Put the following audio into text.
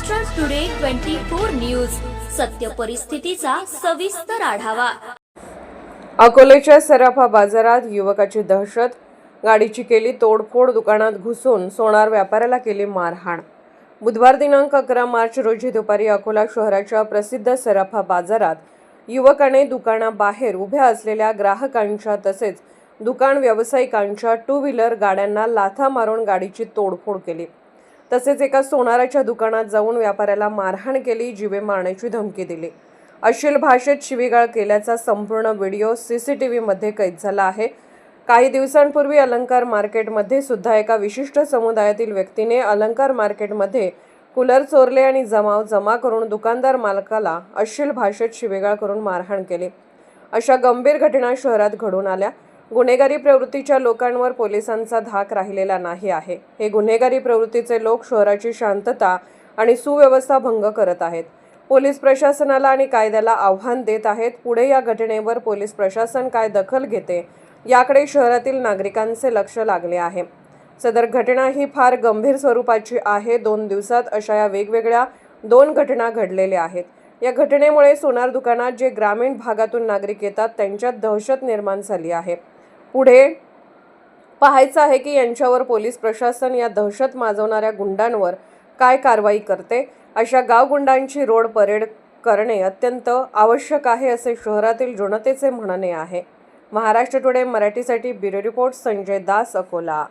Maharashtra today 24 news, सत्य परिस्थितीचा सविस्तर आढावा। अकोलेच्या सराफा बाजारात युवकाची दहशत, गाडीची केली तोडफोड, दुकानात घुसून सोनार व्यापाऱ्याला केली मारहाण। बुधवार दिनांक 11 मार्च रोजी दुपारी अकोला शहराच्या प्रसिद्ध सराफा बाजारात युवकाने दुकानाबाहेर उभ्या असलेल्या ग्राहकांच्या तसेच दुकान व्यावसायिकांच्या टू व्हीलर गाड्यांना लाथा मारून गाडीची तोडफोड केली। तसेच एका सोनाराच्या दुकानात जाऊन व्यापाऱ्याला मारहाण केली, जीवे मारण्याची धमकी दिली। अश्लील भाषेत शिवीगाळ केल्याचा संपूर्ण व्हिडिओ सीसीटीव्ही मध्ये कैद झाला आहे। काही दिवसांपूर्वी अलंकार मार्केटमध्ये सुद्धा एका विशिष्ट समुदायातील व्यक्तीने अलंकार मार्केटमध्ये कूलर चोरले आणि जमा करून दुकानदार मालकाला अश्लील भाषेत शिवीगाळ करून मारहाण केली। अशा गंभीर घटना शहरात घडून आल्या। गुन्हेगारी प्रवृत्तीच्या लोकांवर पोलिसांचा धाक राहिलेला नाही आहे। हे गुन्हेगारी प्रवृत्तीचे लोक शहराची शांतता आणि सुव्यवस्था भंग करत आहेत। पोलीस प्रशासनाला आणि कायद्याला आव्हान देत आहेत। पुढे या घटनेवर पोलीस प्रशासन काय दखल घेते याकडे शहरातील नागरिकांचे लक्ष लागले आहे। सदर घटना ही फार गंभीर स्वरूपाची आहे। 2 दिवसात अशा या वेगवेगळ्या 2 घटना घडलेल्या आहेत। या घटनेमुळे सोनार दुकानात जे ग्रामीण भागातून नागरिक येतात त्यांच्यात दहशत निर्माण झाली आहे। पुढे पाहायचं आहे की यांच्यावर पोलीस प्रशासन या दहशत माजवणाऱ्या गुंडांवर काय कारवाई करते। अशा गावगुंडांची रोड परेड करणे अत्यंत आवश्यक आहे असे शहरातील जनतेचे म्हणणे आहे। महाराष्ट्र टुडे मराठीसाठी ब्युरो रिपोर्ट संजय दास, अकोला।